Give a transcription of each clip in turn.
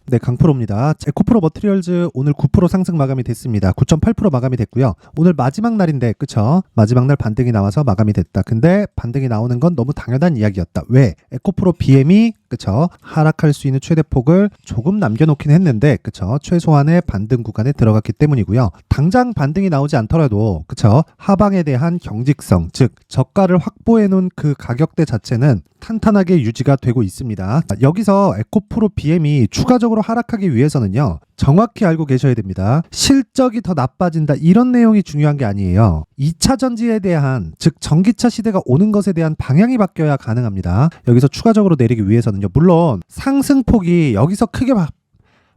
네, 강프로입니다. 에코프로 머티리얼즈 오늘 9% 상승 마감이 됐습니다. 9.8% 마감이 됐고요. 오늘 마지막 날인데, 그쵸? 마지막 날 반등이 나와서 마감이 됐다. 근데 반등이 나오는 건 너무 당연한 이야기였다. 왜? 에코프로 BM이 그쵸? 하락할 수 있는 최대폭을 조금 남겨놓긴 했는데, 그쵸? 최소한의 반등 구간에 들어갔기 때문이고요. 당장 반등이 나오지 않더라도, 그쵸? 하방에 대한 경직성, 즉 저가를 확보해놓은 그 가격대 자체는 탄탄하게 유지가 되고 있습니다. 여기서 에코프로 BM이 추가적으로 하락하기 위해서는요, 정확히 알고 계셔야 됩니다. 실적이 더 나빠진다, 이런 내용이 중요한 게 아니에요. 2차 전지에 대한, 즉 전기차 시대가 오는 것에 대한 방향이 바뀌어야 가능합니다. 여기서 추가적으로 내리기 위해서는요, 물론 상승폭이 여기서 크게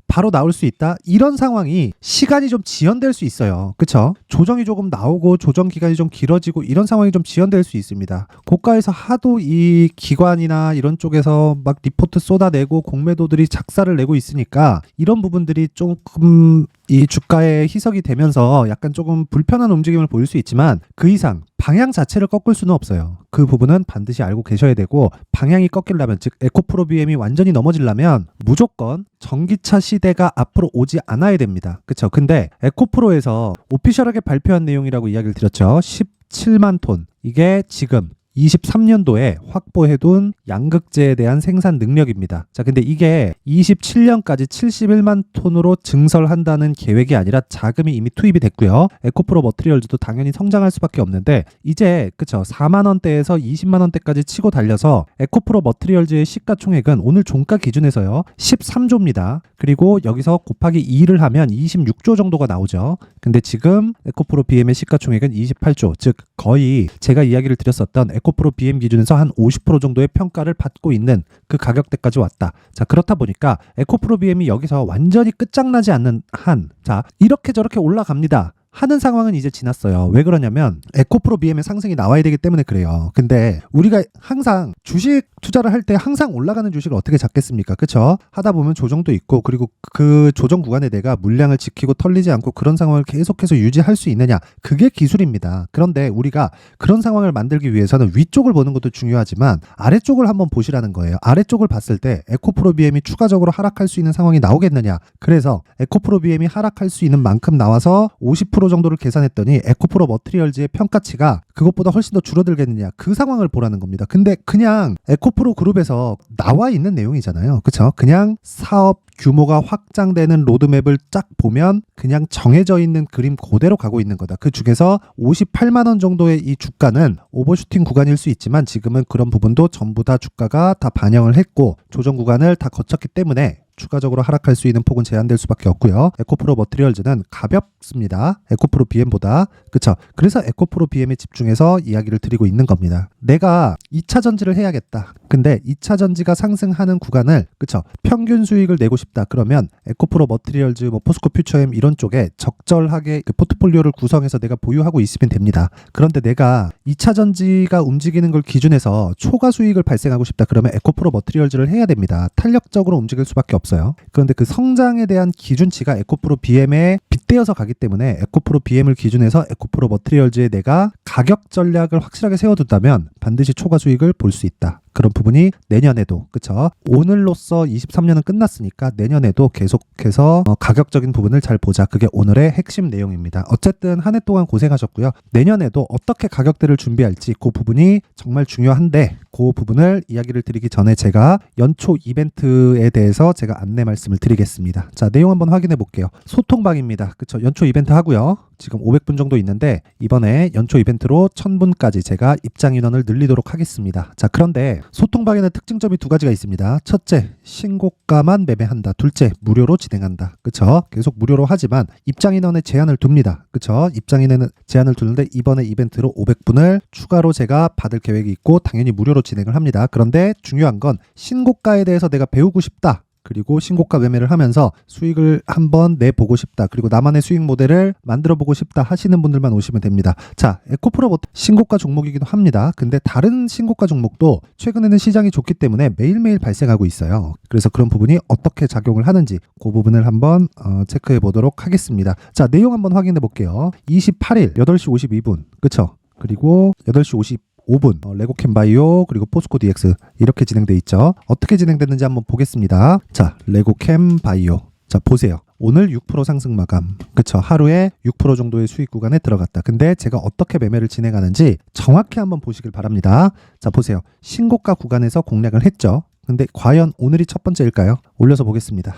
바로 나올 수 있다, 이런 상황이 시간이 좀 지연될 수 있어요. 그쵸? 조정이 조금 나오고 조정 기간이 좀 길어지고 이런 상황이 좀 지연될 수 있습니다. 고가에서 하도 이 기관이나 이런 쪽에서 막 리포트 쏟아내고 공매도들이 작사를 내고 있으니까 이런 부분들이 조금 이 주가에 희석이 되면서 약간 조금 불편한 움직임을 보일 수 있지만 그 이상 방향 자체를 꺾을 수는 없어요. 그 부분은 반드시 알고 계셔야 되고, 방향이 꺾이려면, 즉 에코프로 BM이 완전히 넘어지려면 무조건 전기차 시대가 앞으로 오지 않아야 됩니다. 그쵸? 근데 에코프로에서 오피셜하게 발표한 내용이라고 이야기를 드렸죠. 17만 톤. 이게 지금 23년도에 확보해둔 양극재에 대한 생산 능력입니다. 자, 근데 이게 27년까지 71만 톤으로 증설한다는 계획이 아니라 자금이 이미 투입이 됐고요. 에코프로 머티리얼즈도 당연히 성장할 수밖에 없는데, 이제 그쵸, 4만 원대에서 20만 원대까지 치고 달려서 에코프로 머티리얼즈의 시가총액은 오늘 종가 기준에서요 13조입니다. 그리고 여기서 곱하기 2를 하면 26조 정도가 나오죠. 근데 지금 에코프로 BM의 시가총액은 28조, 즉 거의 제가 이야기를 드렸었던 에코프로 BM 기준에서 한 50% 정도의 평가를 받고 있는 그 가격대까지 왔다. 자, 그렇다 보니까 에코프로 BM이 여기서 완전히 끝장나지 않는 한, 자, 이렇게 저렇게 올라갑니다 하는 상황은 이제 지났어요. 왜 그러냐면 에코프로 BM의 상승이 나와야 되기 때문에 그래요. 근데 우리가 항상 주식 투자를 할 때 항상 올라가는 주식을 어떻게 잡겠습니까? 그쵸? 하다 보면 조정도 있고, 그리고 그 조정 구간에 내가 물량을 지키고 털리지 않고 그런 상황을 계속해서 유지할 수 있느냐, 그게 기술입니다. 그런데 우리가 그런 상황을 만들기 위해서는 위쪽을 보는 것도 중요하지만 아래쪽을 한번 보시라는 거예요. 아래쪽을 봤을 때 에코프로 BM이 추가적으로 하락할 수 있는 상황이 나오겠느냐. 그래서 에코프로 BM이 하락할 수 있는 만큼 나와서 50% 정도를 계산했더니 에코프로 머티리얼즈의 평가치가 그것보다 훨씬 더 줄어들겠느냐, 그 상황을 보라는 겁니다. 근데 그냥 에코프로 그룹에서 나와 있는 내용이잖아요. 그쵸? 그냥 사업 규모가 확장되는 로드맵을 쫙 보면 그냥 정해져 있는 그림 그대로 가고 있는 거다. 그 중에서 58만 원 정도의 이 주가는 오버슈팅 구간일 수 있지만 지금은 그런 부분도 전부 다 주가가 다 반영을 했고 조정 구간을 다 거쳤기 때문에 추가적으로 하락할 수 있는 폭은 제한될 수밖에 없고요. 에코프로 머티리얼즈는 가볍습니다. 에코프로 BM보다. 그쵸? 그래서 에코프로 BM에 집중해서 이야기를 드리고 있는 겁니다. 내가 2차 전지를 해야겠다. 근데 2차 전지가 상승하는 구간을, 그쵸, 평균 수익을 내고 싶다. 그러면 에코프로 머티리얼즈, 뭐 포스코 퓨처엠 이런 쪽에 적절하게 그 포트폴리오를 구성해서 내가 보유하고 있으면 됩니다. 그런데 내가 2차 전지가 움직이는 걸 기준해서 초과 수익을 발생하고 싶다. 그러면 에코프로 머티리얼즈를 해야 됩니다. 탄력적으로 움직일 수밖에 없어요. 그런데 그 성장에 대한 기준치가 에코프로 BM에 빗대어서 가기 때문에 에코프로 BM을 기준해서 에코프로 머티리얼즈에 내가 가격 전략을 확실하게 세워둔다면 반드시 초과 수익을 볼 수 있다. 그런 부분이 내년에도, 그쵸? 오늘로써 23년은 끝났으니까 내년에도 계속해서 가격적인 부분을 잘 보자. 그게 오늘의 핵심 내용입니다. 어쨌든 한 해 동안 고생하셨고요. 내년에도 어떻게 가격대를 준비할지 그 부분이 정말 중요한데, 그 부분을 이야기를 드리기 전에 제가 연초 이벤트에 대해서 제가 안내 말씀을 드리겠습니다. 자, 내용 한번 확인해 볼게요. 소통방입니다. 그쵸? 연초 이벤트 하고요. 지금 500분 정도 있는데 이번에 연초 이벤트로 1000분까지 제가 입장 인원을 늘리도록 하겠습니다. 자, 그런데 소통방에는 특징점이 두 가지가 있습니다. 첫째, 신고가만 매매한다. 둘째, 무료로 진행한다. 그쵸? 계속 무료로 하지만 입장 인원에 제한을 둡니다. 그쵸? 입장 인원에 제한을 두는데 이번에 이벤트로 500분을 추가로 제가 받을 계획이 있고 당연히 무료로 진행을 합니다. 그런데 중요한 건 신고가에 대해서 내가 배우고 싶다. 그리고 신고가 매매를 하면서 수익을 한번 내보고 싶다. 그리고 나만의 수익 모델을 만들어 보고 싶다 하시는 분들만 오시면 됩니다. 자, 에코프로 신고가 종목이기도 합니다. 근데 다른 신고가 종목도 최근에는 시장이 좋기 때문에 매일매일 발생하고 있어요. 그래서 그런 부분이 어떻게 작용을 하는지 그 부분을 한번 체크해 보도록 하겠습니다. 자, 내용 한번 확인해 볼게요. 28일 8시 52분. 그쵸? 그리고 8시 5분 레고캠 바이오 그리고 포스코 DX 이렇게 진행돼 있죠. 어떻게 진행됐는지 한번 보겠습니다. 자, 레고캠 바이오. 자, 보세요. 오늘 6% 상승 마감. 그쵸. 하루에 6% 정도의 수익 구간에 들어갔다. 근데 제가 어떻게 매매를 진행하는지 정확히 한번 보시길 바랍니다. 자, 보세요. 신고가 구간에서 공략을 했죠. 근데 과연 오늘이 첫 번째일까요? 올려서 보겠습니다.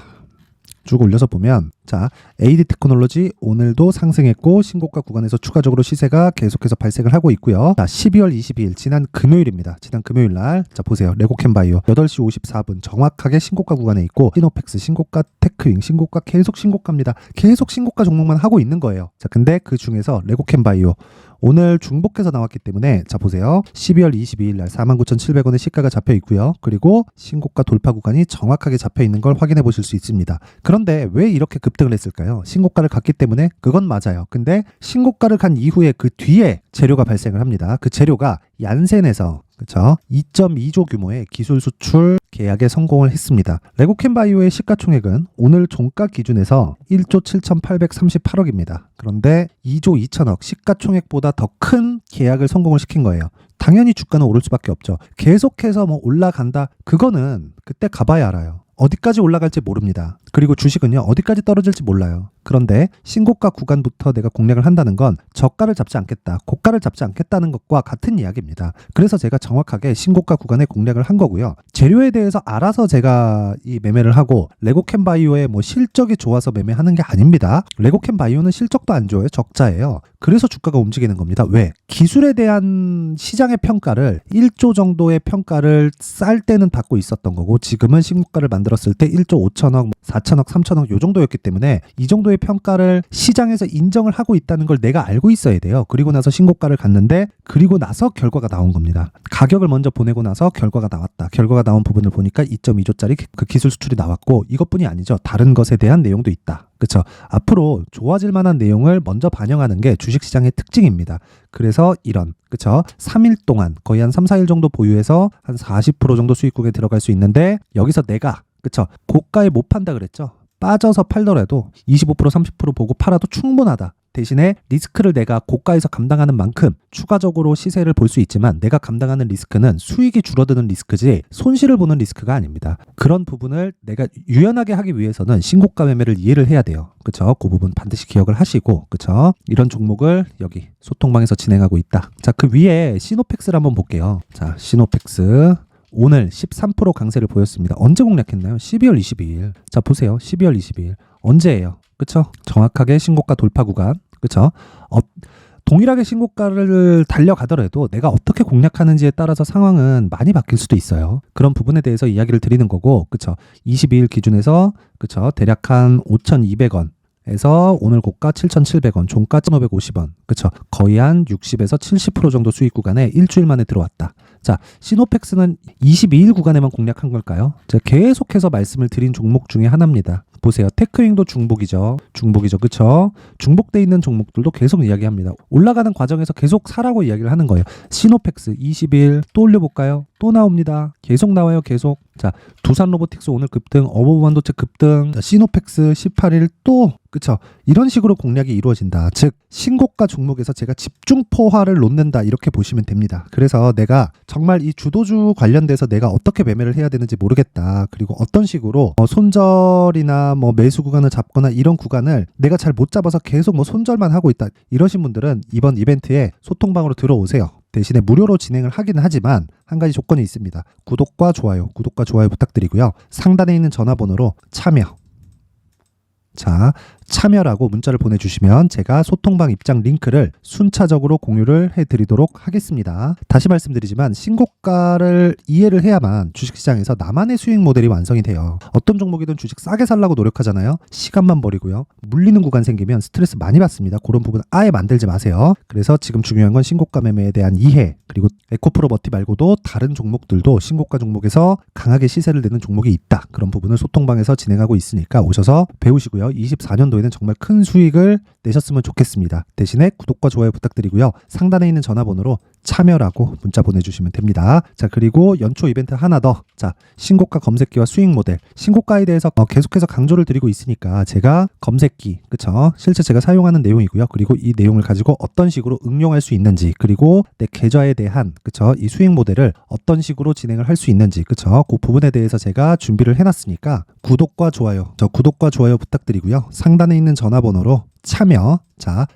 쭉 올려서 보면 자, AD 테크놀로지 오늘도 상승했고 신고가 구간에서 추가적으로 시세가 계속해서 발생을 하고 있고요. 자, 12월 22일 지난 금요일입니다. 지난 금요일 날 자, 보세요. 레고캠 바이오 8시 54분 정확하게 신고가 구간에 있고 시노펙스 신고가, 테크윙 신고가, 계속 신고가입니다. 계속 신고가 종목만 하고 있는 거예요. 자, 근데 그 중에서 레고캠 바이오 오늘 중복해서 나왔기 때문에 자, 보세요. 12월 22일 날 49,700원의 시가가 잡혀 있고요. 그리고 신고가 돌파 구간이 정확하게 잡혀 있는 걸 확인해 보실 수 있습니다. 그런데 왜 이렇게 급등을 했을까요? 신고가를 갔기 때문에 그건 맞아요. 근데 신고가를 간 이후에 그 뒤에 재료가 발생을 합니다. 그 재료가 얀센에서 그렇죠? 2.2조 규모의 기술 수출 계약에 성공을 했습니다. 레고캠 바이오의 시가총액은 오늘 종가 기준에서 1조 7,838억입니다. 그런데 2조 2천억 시가총액보다 더 큰 계약을 성공을 시킨 거예요. 당연히 주가는 오를 수밖에 없죠. 계속해서 뭐 올라간다. 그거는 그때 가봐야 알아요. 어디까지 올라갈지 모릅니다. 그리고 주식은요, 어디까지 떨어질지 몰라요. 그런데 신고가 구간부터 내가 공략을 한다는 건 저가를 잡지 않겠다, 고가를 잡지 않겠다는 것과 같은 이야기입니다. 그래서 제가 정확하게 신고가 구간에 공략을 한 거고요. 재료에 대해서 알아서 제가 이 매매를 하고 레고캠 바이오의 뭐 실적이 좋아서 매매하는 게 아닙니다. 레고캠 바이오는 실적도 안 좋아요. 적자예요. 그래서 주가가 움직이는 겁니다. 왜? 기술에 대한 시장의 평가를 1조 정도의 평가를 쌀 때는 받고 있었던 거고 지금은 신고가를 만들었을 때 1조 5천억, 4천억, 3천억 요 정도였기 때문에 이 정도의 평가를 시장에서 인정을 하고 있다는 걸 내가 알고 있어야 돼요. 그리고 나서 신고가를 갔는데 그리고 나서 결과가 나온 겁니다. 가격을 먼저 보내고 나서 결과가 나왔다. 결과가 나온 부분을 보니까 2.2조짜리 그 기술 수출이 나왔고 이것뿐이 아니죠. 다른 것에 대한 내용도 있다. 그렇죠. 앞으로 좋아질 만한 내용을 먼저 반영하는 게 주식시장의 특징입니다. 그래서 이런 그렇죠. 3일 동안 거의 한 3, 4일 정도 보유해서 한 40% 정도 수익국에 들어갈 수 있는데 여기서 내가 그렇죠. 고가에 못 판다 그랬죠. 빠져서 팔더라도 25% 30% 보고 팔아도 충분하다. 대신에 리스크를 내가 고가에서 감당하는 만큼 추가적으로 시세를 볼 수 있지만 내가 감당하는 리스크는 수익이 줄어드는 리스크지 손실을 보는 리스크가 아닙니다. 그런 부분을 내가 유연하게 하기 위해서는 신고가 매매를 이해를 해야 돼요. 그렇죠? 그 부분 반드시 기억을 하시고 그렇죠? 이런 종목을 여기 소통방에서 진행하고 있다. 자, 그 위에 시노펙스를 한번 볼게요. 자, 시노펙스 오늘 13% 강세를 보였습니다. 언제 공략했나요? 12월 22일. 자, 보세요. 12월 22일. 언제예요? 그쵸? 정확하게 신고가 돌파 구간. 그쵸? 동일하게 신고가를 달려가더라도 내가 어떻게 공략하는지에 따라서 상황은 많이 바뀔 수도 있어요. 그런 부분에 대해서 이야기를 드리는 거고, 그쵸? 22일 기준에서, 그쵸? 대략 한 5,200원. 에서 오늘 고가 7,700원, 종가 1,550원. 그쵸? 거의 한 60에서 70% 정도 수익 구간에 일주일 만에 들어왔다. 자, 시노펙스는 22일 구간에만 공략한 걸까요? 제가 계속해서 말씀을 드린 종목 중에 하나입니다. 보세요. 테크윙도 중복이죠. 중복이죠. 그쵸? 중복돼 있는 종목들도 계속 이야기합니다. 올라가는 과정에서 계속 사라고 이야기를 하는 거예요. 시노펙스 20일 또 올려볼까요? 또 나옵니다. 계속 나와요. 계속. 자, 두산 로보틱스 오늘 급등, 어버브 반도체 급등, 자, 시노펙스 18일 또 그쵸? 이런 식으로 공략이 이루어진다. 즉 신고가 종목에서 제가 집중포화를 놓는다 이렇게 보시면 됩니다. 그래서 내가 정말 이 주도주 관련돼서 내가 어떻게 매매를 해야 되는지 모르겠다. 그리고 어떤 식으로 손절이나 뭐 매수 구간을 잡거나 이런 구간을 내가 잘 못 잡아서 계속 뭐 손절만 하고 있다. 이러신 분들은 이번 이벤트에 소통방으로 들어오세요. 대신에 무료로 진행을 하기는 하지만 한 가지 조건이 있습니다. 구독과 좋아요 부탁드리고요. 상단에 있는 전화번호로 참여. 자, 참여라고 문자를 보내주시면 제가 소통방 입장 링크를 순차적으로 공유를 해드리도록 하겠습니다. 다시 말씀드리지만 신고가를 이해를 해야만 주식시장에서 나만의 수익 모델이 완성이 돼요. 어떤 종목이든 주식 싸게 살라고 노력하잖아요. 시간만 버리고요. 물리는 구간 생기면 스트레스 많이 받습니다. 그런 부분 아예 만들지 마세요. 그래서 지금 중요한 건 신고가 매매에 대한 이해, 그리고 에코프로 머티 말고도 다른 종목들도 신고가 종목에서 강하게 시세를 내는 종목이 있다. 그런 부분을 소통방에서 진행하고 있으니까 오셔서 배우시고요. 24년도에는 정말 큰 수익을 내셨으면 좋겠습니다. 대신에 구독과 좋아요 부탁드리고요. 상단에 있는 전화번호로 참여라고 문자 보내주시면 됩니다. 자, 그리고 연초 이벤트 하나 더. 자, 신고가 검색기와 수익 모델. 신고가에 대해서 계속해서 강조를 드리고 있으니까 제가 검색기, 그쵸? 실제 제가 사용하는 내용이고요. 그리고 이 내용을 가지고 어떤 식으로 응용할 수 있는지, 그리고 내 계좌에 대한, 그쵸? 이 수익 모델을 어떤 식으로 진행을 할 수 있는지, 그쵸? 그 부분에 대해서 제가 준비를 해놨으니까 구독과 좋아요, 구독과 좋아요 부탁드리고요. 상단에 있는 전화번호로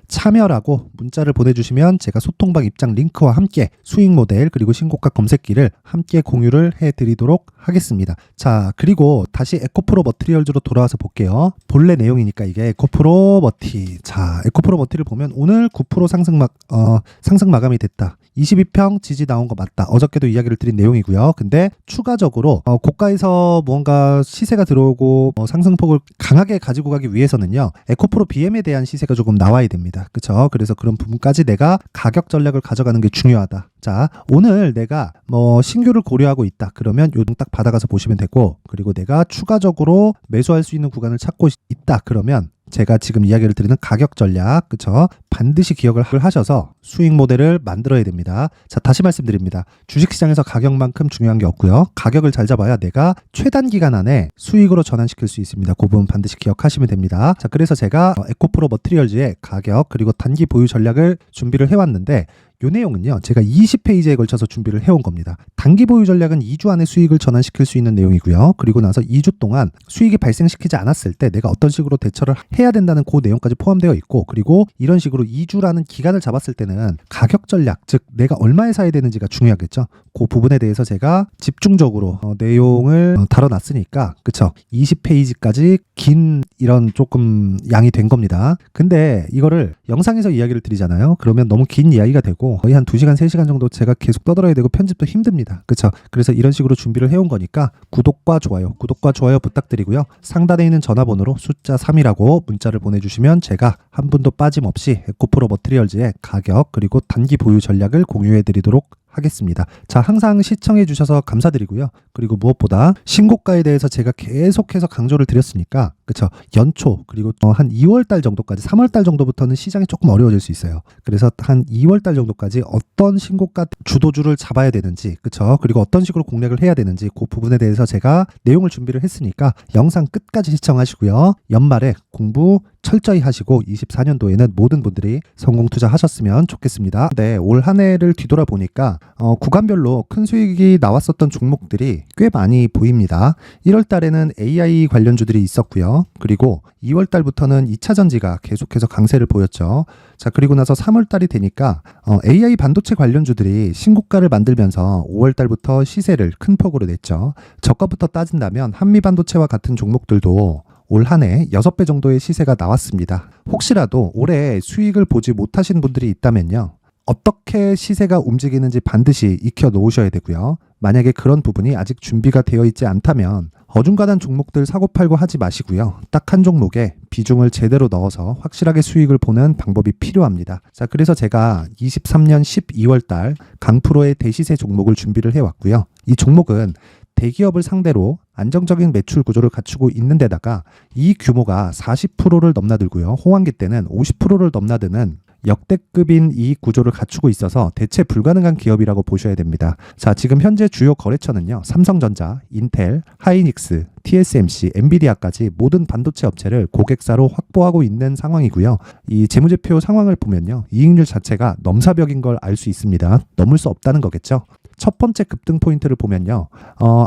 참여라고 문자를 보내주시면 제가 소통방 입장 링크와 함께 수익 모델 그리고 신고가 검색기를 함께 공유를 해드리도록 하겠습니다. 자, 그리고 다시 에코프로 머티리얼즈로 돌아와서 볼게요. 본래 내용이니까 이게 에코프로 머티. 자, 에코프로 머티를 보면 오늘 9% 상승 마감이 됐다. 22평 지지 나온 거 맞다. 어저께도 이야기를 드린 내용이고요. 근데 추가적으로 고가에서 뭔가 시세가 들어오고 상승폭을 강하게 가지고 가기 위해서는요, 에코프로 BM에 대한 시세가 조금 나와야 됩니다. 그쵸? 그래서 그런 부분까지 내가 가격 전략을 가져가는 게 중요하다. 자, 오늘 내가 신규를 고려하고 있다. 그러면 요동 딱 받아가서 보시면 되고, 그리고 내가 추가적으로 매수할 수 있는 구간을 찾고 있다. 그러면 제가 지금 이야기를 드리는 가격 전략, 그쵸? 반드시 기억을 하셔서 수익 모델을 만들어야 됩니다. 자, 다시 말씀드립니다. 주식시장에서 가격만큼 중요한 게 없고요. 가격을 잘 잡아야 내가 최단 기간 안에 수익으로 전환시킬 수 있습니다. 그 부분 반드시 기억하시면 됩니다. 자, 그래서 제가 에코프로 머티리얼즈의 가격 그리고 단기 보유 전략을 준비를 해왔는데, 요 내용은요, 제가 20페이지에 걸쳐서 준비를 해온 겁니다. 단기 보유 전략은 2주 안에 수익을 전환시킬 수 있는 내용이고요. 그리고 나서 2주 동안 수익이 발생시키지 않았을 때 내가 어떤 식으로 대처를 해야 된다는 그 내용까지 포함되어 있고, 그리고 이런 식으로 2주라는 기간을 잡았을 때는 가격 전략, 즉 내가 얼마에 사야 되는지가 중요하겠죠. 그 부분에 대해서 제가 집중적으로 내용을 다뤄놨으니까, 그쵸? 20페이지까지 긴 이런 조금 양이 된 겁니다. 근데 이거를 영상에서 이야기를 드리잖아요. 그러면 너무 긴 이야기가 되고 거의 한 2시간, 3시간 정도 제가 계속 떠들어야 되고 편집도 힘듭니다. 그쵸? 그래서 이런 식으로 준비를 해온 거니까 구독과 좋아요 부탁드리고요. 상단에 있는 전화번호로 숫자 3이라고 문자를 보내주시면 제가 한 분도 빠짐없이 에코프로 머티리얼즈의 가격 그리고 단기 보유 전략을 공유해드리도록 하겠습니다. 자, 항상 시청해 주셔서 감사드리고요. 그리고 무엇보다 신고가에 대해서 제가 계속해서 강조를 드렸으니까, 그쵸? 연초 그리고 한 2월달 정도까지, 3월달 정도부터는 시장이 조금 어려워질 수 있어요. 그래서 한 2월달 정도까지 어떤 신고가 주도주를 잡아야 되는지, 그쵸? 그리고 어떤 식으로 공략을 해야 되는지 그 부분에 대해서 제가 내용을 준비를 했으니까 영상 끝까지 시청하시고요. 연말에 공부 철저히 하시고 24년도에는 모든 분들이 성공 투자하셨으면 좋겠습니다. 네, 올 한 해를 뒤돌아보니까 구간별로 큰 수익이 나왔었던 종목들이 꽤 많이 보입니다. 1월 달에는 AI 관련주들이 있었고요. 그리고 2월 달부터는 2차 전지가 계속해서 강세를 보였죠. 자, 그리고 나서 3월 달이 되니까 AI 반도체 관련주들이 신고가를 만들면서 5월 달부터 시세를 큰 폭으로 냈죠. 저가부터 따진다면 한미 반도체와 같은 종목들도 올 한 해 6배 정도의 시세가 나왔습니다. 혹시라도 올해 수익을 보지 못하신 분들이 있다면요, 어떻게 시세가 움직이는지 반드시 익혀 놓으셔야 되고요. 만약에 그런 부분이 아직 준비가 되어 있지 않다면 어중간한 종목들 사고팔고 하지 마시고요. 딱 한 종목에 비중을 제대로 넣어서 확실하게 수익을 보는 방법이 필요합니다. 자, 그래서 제가 23년 12월 달 강프로의 대시세 종목을 준비를 해왔고요. 이 종목은 대기업을 상대로 안정적인 매출 구조를 갖추고 있는 데다가 이 규모가 40%를 넘나들고요. 호황기 때는 50%를 넘나드는 역대급인 이 구조를 갖추고 있어서 대체 불가능한 기업이라고 보셔야 됩니다. 자, 지금 현재 주요 거래처는요, 삼성전자, 인텔, 하이닉스, TSMC, 엔비디아까지 모든 반도체 업체를 고객사로 확보하고 있는 상황이고요. 이 재무제표 상황을 보면요, 이익률 자체가 넘사벽인 걸 알 수 있습니다. 넘을 수 없다는 거겠죠. 첫 번째 급등 포인트를 보면요,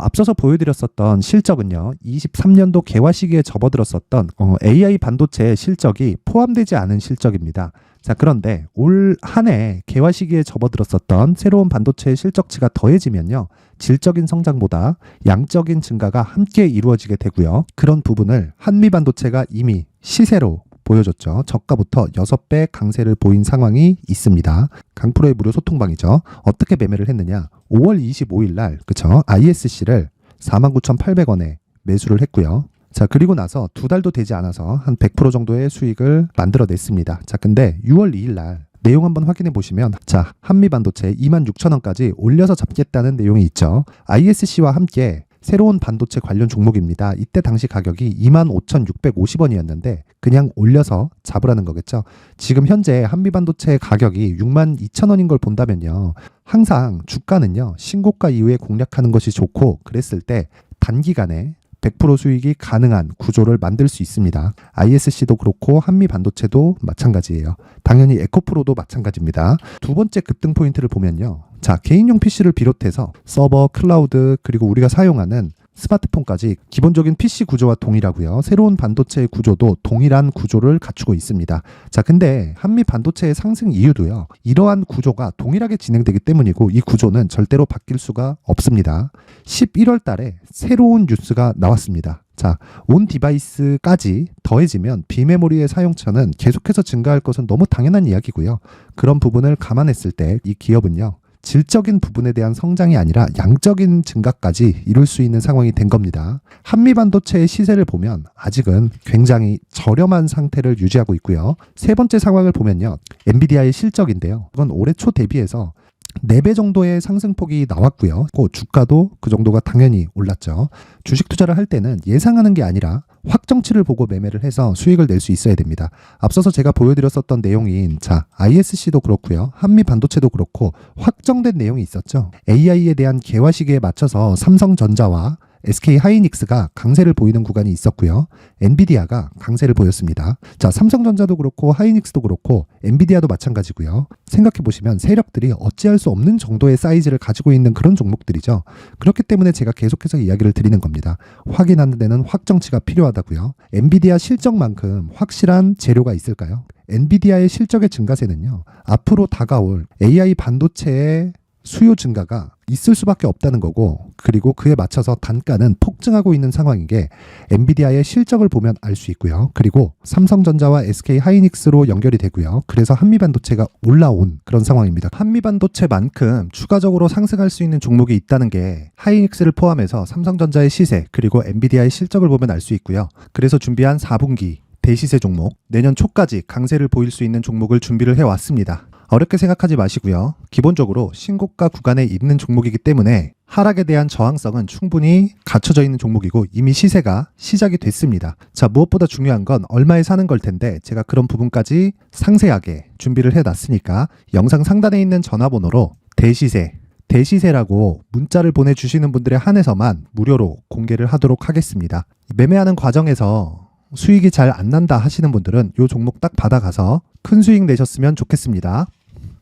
앞서서 보여드렸었던 실적은요, 23년도 개화 시기에 접어들었었던 AI 반도체의 실적이 포함되지 않은 실적입니다. 자, 그런데 올 한 해 개화 시기에 접어들었었던 새로운 반도체의 실적치가 더해지면요, 질적인 성장보다 양적인 증가가 함께 이루어지게 되고요. 그런 부분을 한미 반도체가 이미 시세로 보여줬죠. 저가부터 6배 강세를 보인 상황이 있습니다. 강프로의 무료 소통방이죠. 어떻게 매매를 했느냐? 5월 25일 날, 그쵸? ISC를 49,800원에 매수를 했고요. 자, 그리고 나서 2달도 되지 않아서 한 100% 정도의 수익을 만들어냈습니다. 자, 근데 6월 2일 날 내용 한번 확인해 보시면, 자, 한미 반도체 26,000원까지 올려서 잡겠다는 내용이 있죠. ISC와 함께 새로운 반도체 관련 종목입니다. 이때 당시 가격이 25,650원이었는데 그냥 올려서 잡으라는 거겠죠. 지금 현재 한미반도체 가격이 62,000원인 걸 본다면요. 항상 주가는요. 신고가 이후에 공략하는 것이 좋고 그랬을 때 단기간에 100% 수익이 가능한 구조를 만들 수 있습니다. ISC도 그렇고 한미반도체도 마찬가지예요. 당연히 에코프로도 마찬가지입니다. 두 번째 급등 포인트를 보면요. 자, 개인용 PC를 비롯해서 서버, 클라우드, 그리고 우리가 사용하는 스마트폰까지 기본적인 PC 구조와 동일하고요. 새로운 반도체의 구조도 동일한 구조를 갖추고 있습니다. 자, 근데 한미 반도체의 상승 이유도요. 이러한 구조가 동일하게 진행되기 때문이고 이 구조는 절대로 바뀔 수가 없습니다. 11월 달에 새로운 뉴스가 나왔습니다. 자, 온 디바이스까지 더해지면 비메모리의 사용처는 계속해서 증가할 것은 너무 당연한 이야기고요. 그런 부분을 감안했을 때 이 기업은요. 질적인 부분에 대한 성장이 아니라 양적인 증가까지 이룰 수 있는 상황이 된 겁니다. 한미반도체의 시세를 보면 아직은 굉장히 저렴한 상태를 유지하고 있고요. 세 번째 상황을 보면요. 엔비디아의 실적인데요. 이건 올해 초 대비해서 4배 정도의 상승폭이 나왔고요. 주가도 그 정도가 당연히 올랐죠. 주식 투자를 할 때는 예상하는 게 아니라 확정치를 보고 매매를 해서 수익을 낼 수 있어야 됩니다. 앞서서 제가 보여드렸었던 내용인 ISC도 그렇고요. 한미 반도체도 그렇고 확정된 내용이 있었죠. AI에 대한 개화 시기에 맞춰서 삼성전자와 SK 하이닉스가 강세를 보이는 구간이 있었고요. 엔비디아가 강세를 보였습니다. 자, 삼성전자도 그렇고 하이닉스도 그렇고 엔비디아도 마찬가지고요. 생각해 보시면 세력들이 어찌할 수 없는 정도의 사이즈를 가지고 있는 그런 종목들이죠. 그렇기 때문에 제가 계속해서 이야기를 드리는 겁니다. 확인하는 데는 확정치가 필요하다고요. 엔비디아 실적만큼 확실한 재료가 있을까요? 엔비디아의 실적의 증가세는요. 앞으로 다가올 AI 반도체의 수요 증가가 있을 수밖에 없다는 거고, 그리고 그에 맞춰서 단가는 폭증하고 있는 상황인 게 엔비디아의 실적을 보면 알 수 있고요. 그리고 삼성전자와 SK 하이닉스로 연결이 되고요. 그래서 한미반도체가 올라온 그런 상황입니다. 한미반도체만큼 추가적으로 상승할 수 있는 종목이 있다는 게 하이닉스를 포함해서 삼성전자의 시세 그리고 엔비디아의 실적을 보면 알 수 있고요. 그래서 준비한 4분기 대시세 종목, 내년 초까지 강세를 보일 수 있는 종목을 준비를 해왔습니다. 어렵게 생각하지 마시고요. 기본적으로 신고가 구간에 있는 종목이기 때문에 하락에 대한 저항성은 충분히 갖춰져 있는 종목이고 이미 시세가 시작이 됐습니다. 자, 무엇보다 중요한 건 얼마에 사는 걸 텐데 제가 그런 부분까지 상세하게 준비를 해놨으니까 영상 상단에 있는 전화번호로 대시세라고 문자를 보내주시는 분들에 한해서만 무료로 공개를 하도록 하겠습니다. 매매하는 과정에서 수익이 잘 안 난다 하시는 분들은 이 종목 딱 받아가서 큰 수익 내셨으면 좋겠습니다.